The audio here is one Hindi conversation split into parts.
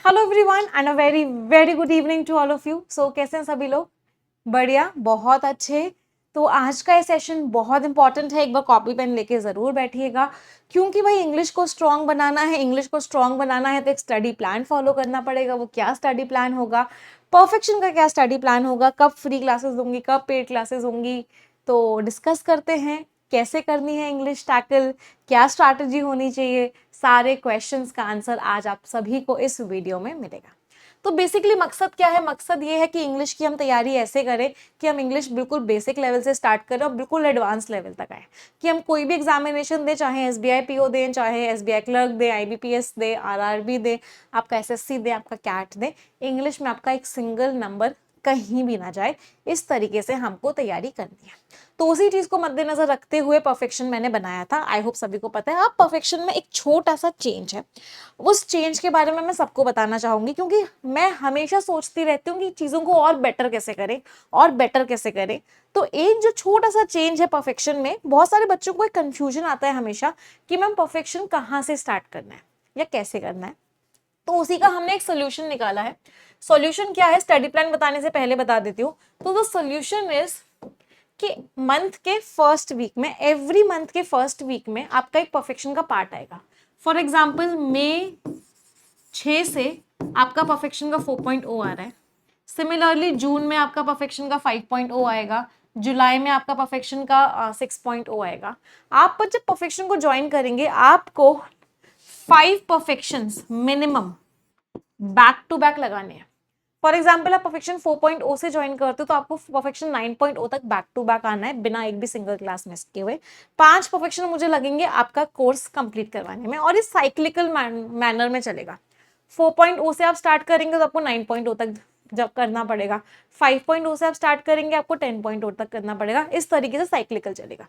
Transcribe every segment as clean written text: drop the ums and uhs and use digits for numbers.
Hello everyone and a very very good evening to all of you. So कैसे हैं सभी लोग? बढ़िया, बहुत अच्छे। तो आज का ये सेशन बहुत इंपॉर्टेंट है, एक बार कॉपी पेन लेके ज़रूर बैठिएगा, क्योंकि भाई इंग्लिश को स्ट्रॉन्ग बनाना है। इंग्लिश को स्ट्रॉन्ग बनाना है तो एक स्टडी प्लान फॉलो करना पड़ेगा। वो क्या स्टडी प्लान होगा, परफेक्शन का क्या स्टडी प्लान होगा, कब फ्री क्लासेस होंगी, कब पेड क्लासेस होंगी, तो डिस्कस करते हैं। कैसे करनी है इंग्लिश टैकल, क्या स्ट्रैटेजी होनी चाहिए, सारे क्वेश्चंस का आंसर आज आप सभी को इस वीडियो में मिलेगा। तो बेसिकली मकसद क्या है? मकसद ये है कि इंग्लिश की हम तैयारी ऐसे करें कि हम इंग्लिश बिल्कुल बेसिक लेवल से स्टार्ट करें और बिल्कुल एडवांस लेवल तक आए, कि हम कोई भी एग्जामिनेशन दें, चाहे एसबीआई पीओ दें, चाहे एसबीआई क्लर्क दें, आईबीपीएस दें, आरआरबी दें, आपका एसएससी दें, आपका कैट दें, इंग्लिश में आपका एक सिंगल नंबर कहीं भी ना जाए, इस तरीके से हमको तैयारी करनी है। तो उसी चीज को मद्देनजर रखते हुए परफेक्शन मैंने बनाया था। आई होप सभी को पता है। अब परफेक्शन में एक छोटा सा चेंज है, उस चेंज के बारे में मैं सबको बताना चाहूंगी, क्योंकि मैं हमेशा सोचती रहती हूँ कि चीजों को और बेटर कैसे करें और बेटर कैसे करें। तो एक जो छोटा सा चेंज है परफेक्शन में, बहुत सारे बच्चों को एक कंफ्यूजन आता है हमेशा कि मैम परफेक्शन कहाँ से स्टार्ट करना है या कैसे करना है। तो उसी का हमने एक सोल्यूशन निकाला है। सॉल्यूशन क्या है, स्टडी प्लान बताने से पहले बता देती हूँ। तो द सोल्यूशन इज कि मंथ के फर्स्ट वीक में, एवरी मंथ के फर्स्ट वीक में आपका एक परफेक्शन का पार्ट आएगा। फॉर एग्जाम्पल मई 6 से आपका परफेक्शन का 4.0 आ रहा है। सिमिलरली जून में आपका परफेक्शन का 5.0 आएगा, जुलाई में आपका परफेक्शन का 6.0 आएगा। आप जब परफेक्शन को ज्वाइन करेंगे, आपको 5 perfections minimum back to back लगाने हैं। फॉर एग्जाम्पल आप परफेक्शन 4.0 से ज्वाइन करते हो तो आपको परफेक्शन 9.0 तक बैक टू बैक आना है, बिना एक भी सिंगल क्लास मिस किए हुए। 5 परफेक्शन मुझे लगेंगे आपका कोर्स कंप्लीट करवाने में, और इस साइक्लिकल मैनर में चलेगा। 4.0 से आप स्टार्ट करेंगे तो आपको 9.0 तक जब करना पड़ेगा। 5.0 से आप स्टार्ट करेंगे, आपको 10.0 तक करना पड़ेगा। इस तरीके से साइक्लिकल चलेगा।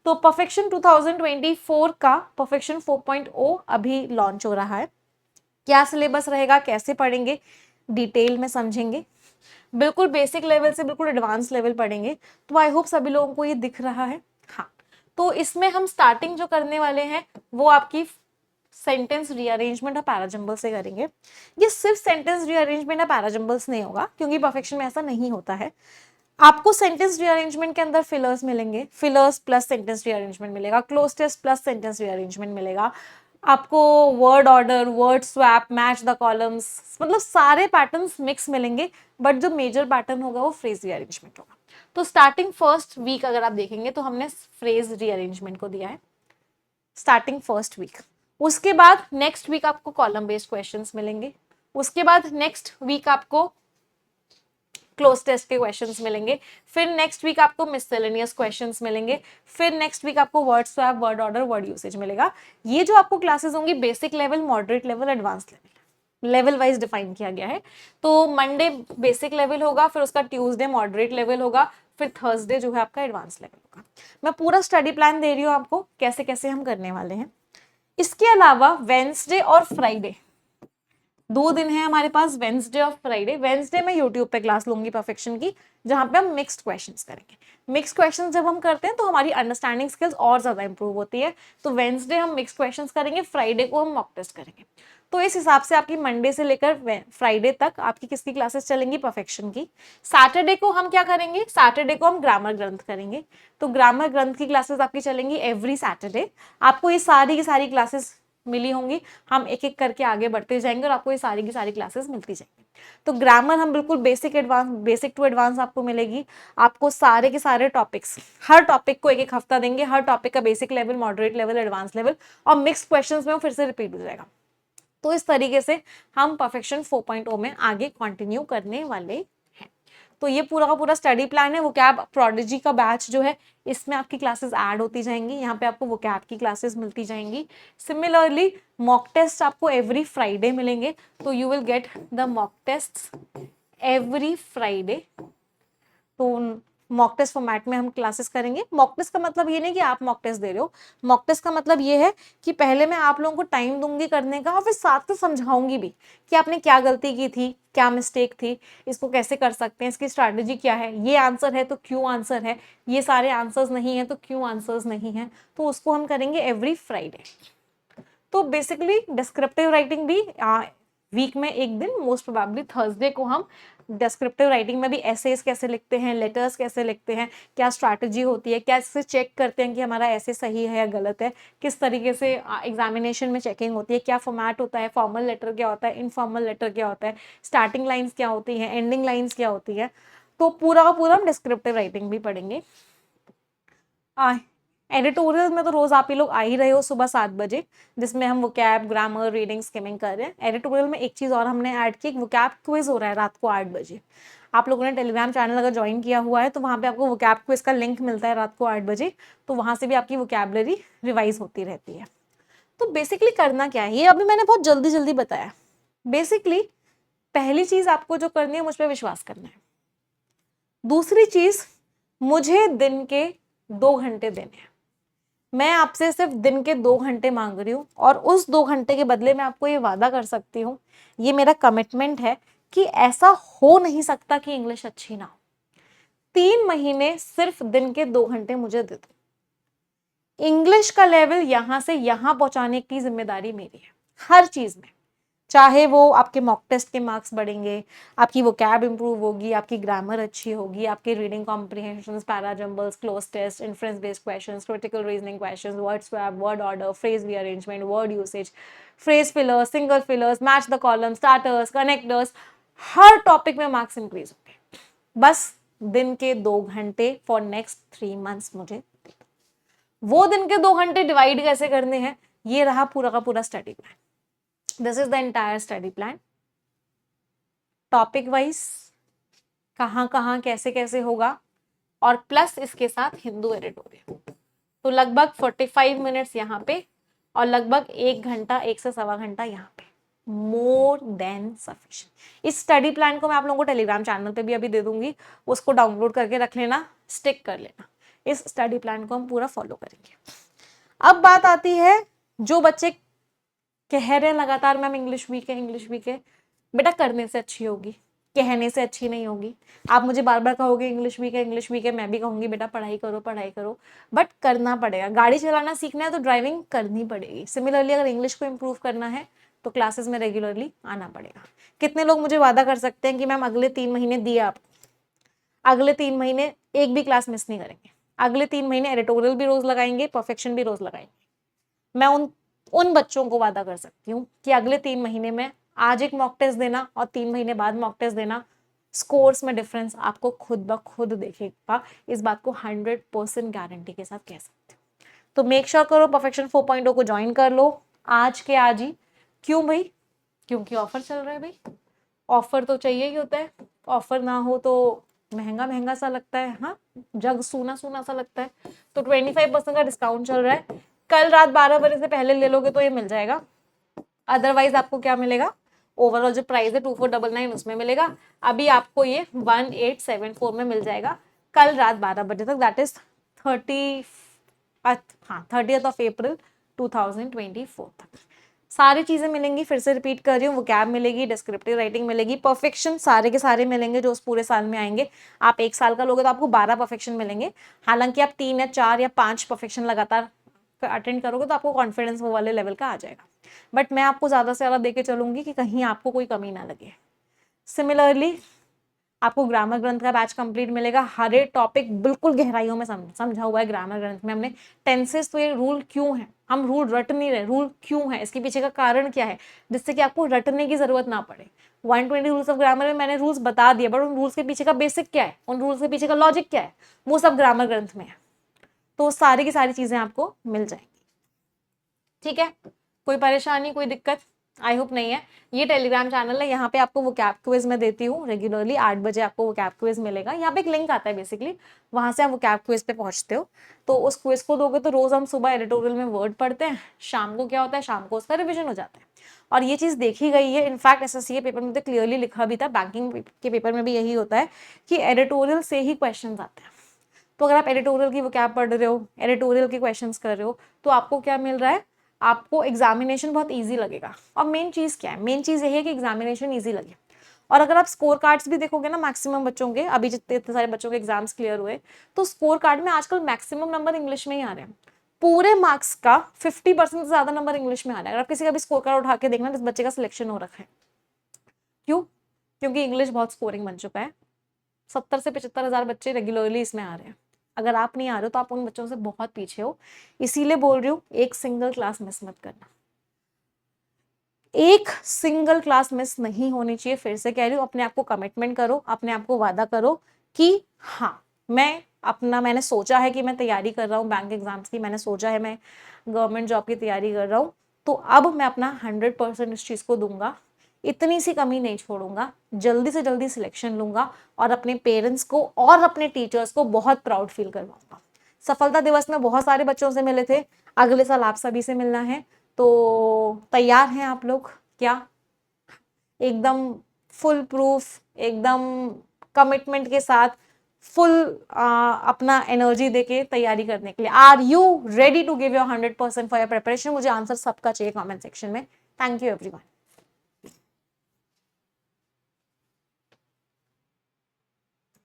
तो परफेक्शन 2024 का परफेक्शन 4.0 अभी लॉन्च हो रहा है। क्या सिलेबस रहेगा, कैसे पढ़ेंगे, डिटेल में समझेंगे। बिल्कुल बेसिक लेवल से बिल्कुल एडवांस लेवल पढ़ेंगे। तो आई होप सभी लोगों को ये दिख रहा है। हाँ, तो इसमें हम स्टार्टिंग जो करने वाले हैं वो आपकी सेंटेंस रीअरेंजमेंट और पैराजंबल से करेंगे। ये सिर्फ सेंटेंस रीअरेंजमेंट या पैराजंबल्स नहीं होगा, क्योंकि परफेक्शन में ऐसा नहीं होता है। आपको सेंटेंस रीअरेंजमेंट के अंदर फिलर्स मिलेंगे, फिलर्स प्लस सेंटेंस रीअरेंजमेंट मिलेगा, cloze test plus sentence rearrangement मिलेगा। आपको word order, word swap, match the columns, मतलब सारे पैटर्न्स मिक्स मिलेंगे। बट जो मेजर पैटर्न होगा वो फ्रेज रीअरेंजमेंट होगा। तो स्टार्टिंग फर्स्ट वीक अगर आप देखेंगे तो हमने फ्रेज रीअरेंजमेंट को दिया है, स्टार्टिंग फर्स्ट वीक। उसके बाद नेक्स्ट वीक आपको कॉलम बेस्ड क्वेश्चंस मिलेंगे। उसके बाद नेक्स्ट वीक आपको क्लोज टेस्ट के क्वेश्चंस मिलेंगे। फिर नेक्स्ट वीक आपको मिससेलेनियस क्वेश्चंस मिलेंगे। फिर नेक्स्ट वीक आपको word swap, word order, word usage मिलेगा। ये जो आपको क्लासेस होंगी basic level, moderate level, advance level, level wise define किया गया है। तो मंडे बेसिक लेवल होगा, फिर उसका ट्यूसडे मॉडरेट लेवल होगा, फिर थर्सडे जो है आपका एडवांस लेवल होगा। मैं पूरा स्टडी प्लान दे रही हूँ आपको, कैसे कैसे हम करने वाले हैं। इसके अलावा वेंसडे और फ्राइडे 2 दिन है हमारे पास, वेंसडे और फ्राइडे। वेंसडे में यूट्यूब पे क्लास लूंगी परफेक्शन की, जहां पे हम मिक्स्ड क्वेश्चंस करेंगे। मिक्स क्वेश्चंस जब हम करते हैं तो हमारी अंडरस्टैंडिंग स्किल्स और ज्यादा इंप्रूव होती है। तो वेंसडे हम मिक्स क्वेश्चंस करेंगे, फ्राइडे को हम मॉक टेस्ट करेंगे। तो इस हिसाब से आपकी मंडे से लेकर फ्राइडे तक आपकी किसकी क्लासेस चलेंगी, परफेक्शन की। सैटरडे को हम क्या करेंगे, सैटरडे को हम ग्रामर ग्रंथ करेंगे। तो ग्रामर ग्रंथ की क्लासेस आपकी चलेंगी एवरी सैटरडे। आपको ये सारी की सारी क्लासेस मिली होंगी, हम एक एक करके आगे बढ़ते जाएंगे और आपको ये सारी की सारी क्लासेस मिलती जाएंगी। तो ग्रामर हम बिल्कुल basic advance, basic to advance आपको मिलेगी। आपको सारे के सारे टॉपिक्स, हर टॉपिक को एक एक हफ्ता देंगे, हर टॉपिक का basic level, moderate level, advance level, और मिक्स क्वेश्चंस में वो फिर से रिपीट हो जाएगा। तो इस तरीके से हम परफेक्शन 4.0 में आगे कंटिन्यू करने वाले। तो ये पूरा का पूरा स्टडी प्लान है। वोकैब प्रोडिजी का बैच जो है, इसमें आपकी क्लासेस ऐड होती जाएंगी। यहाँ पे आपको वोकैब की क्लासेस मिलती जाएंगी। सिमिलरली मॉक टेस्ट आपको एवरी फ्राइडे मिलेंगे। तो you will get the mock test every Friday. तो मॉक टेस्ट फॉर्मेट में हम क्लासेस करेंगे। मॉक टेस्ट का मतलब ये नहीं कि आप मॉक टेस्ट दे रहे हो। मॉक टेस्ट का मतलब ये है कि पहले मैं आप लोगों को टाइम दूंगी करने का, और फिर साथ में समझाऊंगी भी कि आपने क्या गलती की थी, क्या मिस्टेक थी, इसको कैसे कर सकते हैं, इसकी स्ट्रैटेजी क्या है, ये आंसर है तो क्यों आंसर है, ये सारे आंसर्स नहीं है तो क्यों आंसर्स नहीं है। तो उसको हम करेंगे एवरी फ्राइडे। तो बेसिकली डिस्क्रिप्टिव राइटिंग भी वीक में एक दिन, मोस्ट प्रोबेबली थर्सडे को हम डिस्क्रिप्टिव राइटिंग में भी एसेस कैसे लिखते हैं, लेटर्स कैसे लिखते हैं, क्या स्ट्रैटेजी होती है, कैसे चेक करते हैं कि हमारा ऐसे सही है या गलत है, किस तरीके से एग्जामिनेशन में चेकिंग होती है, क्या फॉर्मेट होता है, फॉर्मल लेटर क्या होता है, इनफॉर्मल लेटर क्या होता है, स्टार्टिंग लाइन्स क्या होती है, एंडिंग लाइन्स क्या होती है। तो पूरा का पूरा हम डिस्क्रिप्टिव राइटिंग भी पढ़ेंगे। एडिटोरियल में तो रोज आप ही लोग आ ही रहे हो सुबह 7 बजे, जिसमें हम वोकैब, ग्रामर, रीडिंग, स्किमिंग कर रहे हैं। एडिटोरियल में एक चीज और हमने ऐड की, वोकैब क्विज हो रहा है रात को 8 बजे। आप लोगों ने टेलीग्राम चैनल अगर ज्वाइन किया हुआ है तो वहाँ पे आपको वोकैब क्विज का लिंक मिलता है रात को 8 बजे, तो वहाँ से भी आपकी वोकैबलरी रिवाइज होती रहती है। तो बेसिकली करना क्या है, ये अभी मैंने बहुत जल्दी जल्दी बताया। बेसिकली पहली चीज आपको जो करनी है, मुझ पर विश्वास करना है। दूसरी चीज, मुझे दिन के 2 घंटे देने हैं। मैं आपसे सिर्फ दिन के 2 घंटे मांग रही हूँ, और उस 2 घंटे के बदले मैं आपको ये वादा कर सकती हूँ, ये मेरा कमिटमेंट है कि ऐसा हो नहीं सकता कि इंग्लिश अच्छी ना हो। 3 महीने सिर्फ दिन के 2 घंटे मुझे दे दो। इंग्लिश का लेवल यहां से यहां पहुंचाने की जिम्मेदारी मेरी है, हर चीज में। चाहे वो आपके मॉक टेस्ट के मार्क्स बढ़ेंगे, आपकी वो कैब इंप्रूव होगी, आपकी ग्रामर अच्छी होगी, आपके reading comprehension, para jumbles, cloze test, inference based questions, critical reasoning questions, word swap, word order, phrase rearrangement, word usage, phrase fillers, single fillers, match the column, starters, connectors, हर टॉपिक में मार्क्स इंक्रीज होंगे। बस दिन के 2 घंटे फॉर नेक्स्ट 3 मंथ्स मुझे। वो दिन के 2 घंटे डिवाइड कैसे करने हैं, ये रहा पूरा का पूरा study plan. This is the entire study plan, topic wise कहाँ कहाँ कैसे कैसे होगा, और प्लस इसके साथ हिंदू एडिटोरियल। तो लगभग 45 मिनट्स यहाँ पे, और लगभग 1 घंटा, 1 से 1.25 घंटा यहाँ पे। More than sufficient. इस स्टडी प्लान को मैं आप लोगों को टेलीग्राम चैनल पे भी अभी दे दूंगी, उसको डाउनलोड करके रख लेना, स्टिक कर लेना। इस स्टडी प्लान को हम पूरा फॉलो करेंगे। अब बात आती है, जो बच्चे कह रहे हैं लगातार मैम इंग्लिश वीक है, इंग्लिश वीक है, बेटा करने से अच्छी होगी, कहने से अच्छी नहीं होगी। आप मुझे बार बार कहोगे इंग्लिश वीक है, इंग्लिश वीक है, मैं भी कहूंगी बेटा पढ़ाई करो, पढ़ाई करो, बट करना पड़ेगा। गाड़ी चलाना सीखना है तो ड्राइविंग करनी पड़ेगी। सिमिलरली अगर इंग्लिश को इम्प्रूव करना है तो क्लासेस में रेगुलरली आना पड़ेगा। कितने लोग मुझे वादा कर सकते हैं कि मैम अगले 3 महीने दिए आपको, अगले 3 महीने एक भी क्लास मिस नहीं करेंगे, अगले 3 महीने एडिटोरियल भी रोज लगाएंगे, परफेक्शन भी रोज लगाएंगे। मैं उन बच्चों को वादा कर सकती हूँ कि अगले 3 महीने में आज एक मॉक टेस्ट देना और 3 महीने बाद मॉक टेस्ट देना, स्कोर्स में डिफरेंस आपको खुद ब खुद देखेगा। इस बात को 100% गारंटी के साथ कह सकते हो। तो मेक श्योर करो परफेक्शन 4.0 को ज्वाइन कर लो आज के आज ही। क्यों भाई? क्योंकि ऑफर चल रहा है भाई, ऑफर तो चाहिए ही होता है, ऑफर ना हो तो महंगा महंगा सा लगता है, हाँ जग सूना सूना सा लगता है। तो 25% का डिस्काउंट चल रहा है, कल रात 12 बजे से पहले ले लोगे तो ये मिल जाएगा। अदरवाइज आपको क्या मिलेगा, ओवरऑल जो प्राइस है 2499 उसमें मिलेगा, अभी आपको ये 1874 में मिल जाएगा कल रात 12 बजे तक, दैट इज 30th अप्रैल 2024 तक। सारी चीजें मिलेंगी, फिर से रिपीट कर रही हूँ, वोकैब मिलेगी, डिस्क्रिप्टिव राइटिंग मिलेगी, परफेक्शन सारे के सारे मिलेंगे जो उस पूरे साल में आएंगे। आप 1 साल का लोगे तो आपको 12 परफेक्शन मिलेंगे। हालांकि आप 3 या 4 या 5 परफेक्शन लगातार अटेंड करोगे तो आपको कॉन्फिडेंस वो वाले लेवल का आ जाएगा, बट मैं आपको ज्यादा से ज्यादा देके चलूंगी कि कहीं आपको कोई कमी ना लगे। सिमिलरली आपको ग्रामर ग्रंथ का बैच कंप्लीट मिलेगा, हर एक टॉपिक बिल्कुल गहराइयों में समझा हुआ है ग्रामर ग्रंथ में हमने। टेंसेस तो ये रूल क्यों है, हम रूल रट नहीं रहे, रूल क्यों है, इसके पीछे का कारण क्या है, जिससे कि आपको रटने की जरूरत ना पड़े। 120 रूल्स ऑफ ग्रामर में मैंने रूल्स बता दिए, बट उन रूल्स के पीछे का बेसिक क्या है, उन रूल्स के पीछे का लॉजिक क्या है, वो सब ग्रामर ग्रंथ में है। तो सारी की सारी चीजें आपको मिल जाएंगी। ठीक है, कोई परेशानी, कोई दिक्कत? आई होप नहीं है। ये टेलीग्राम चैनल है, यहाँ पे आपको वो कैप क्विज में देती हूँ रेगुलरली 8 बजे, आपको वो कैप क्विज मिलेगा। यहाँ पे एक लिंक आता है बेसिकली, वहां से आप वो कैप क्विज पे पहुंचते हो। तो उस क्विज को दोगे तो रोज हम सुबह एडिटोरियल में वर्ड पढ़ते हैं, शाम को क्या होता है, शाम को उसका रिविजन हो जाता है। और ये चीज देखी गई है, इनफैक्ट एसएससी के पेपर में तो क्लियरली लिखा भी था, बैंकिंग के पेपर में भी यही होता है कि एडिटोरियल से ही क्वेश्चन आते हैं। तो अगर आप एडिटोरियल की वो कैप पढ़ रहे हो, एडिटोरियल के क्वेश्चंस कर रहे हो, तो आपको क्या मिल रहा है, आपको एग्जामिनेशन बहुत इजी लगेगा। और मेन चीज क्या है, मेन चीज यही है कि एग्जामिनेशन इजी लगे। और अगर आप स्कोर कार्ड्स भी देखोगे ना मैक्सिमम बच्चों के, अभी जितने इतने सारे बच्चों के एग्जाम्स क्लियर हुए, तो स्कोर कार्ड में आजकल मैक्सिमम नंबर इंग्लिश में ही आ रहे हैं। पूरे मार्क्स का 50% से ज्यादा नंबर इंग्लिश में आ रहा है। अगर आप किसी का भी स्कोर कार्ड उठा के देखना, इस बच्चे का सिलेक्शन हो रखा है, क्यों? क्योंकि इंग्लिश बहुत स्कोरिंग बन चुका है। 70 से 75 हज़ार बच्चे रेगुलरली इसमें आ रहे हैं। अगर आप नहीं आ रहे हो तो आप उन बच्चों से बहुत पीछे हो। इसीलिए बोल रही हूँ, एक सिंगल क्लास मिस मत करना। एक सिंगल क्लास मिस नहीं होनी चाहिए। फिर से कह रही हूँ, अपने आप को कमिटमेंट करो, अपने आप को वादा करो कि हाँ, मैंने सोचा है कि मैं तैयारी कर रहा हूँ बैंक एग्जाम्स की, मैंने सोचा है मैं गवर्नमेंट जॉब की तैयारी कर रहा हूँ, तो अब मैं अपना 100% इस चीज़ को दूंगा, इतनी सी कमी नहीं छोड़ूंगा, जल्दी से जल्दी सिलेक्शन लूंगा और अपने पेरेंट्स को और अपने टीचर्स को बहुत प्राउड फील करवाऊंगा। सफलता दिवस में बहुत सारे बच्चों से मिले थे, अगले साल आप सभी से मिलना है, तो तैयार हैं आप लोग क्या? एकदम फुल प्रूफ, एकदम कमिटमेंट के साथ, फुल अपना एनर्जी देके तैयारी करने के लिए। Are you ready to give your 100% for your preparation? मुझे आंसर सबका चाहिए कमेंट सेक्शन में। Thank you everyone.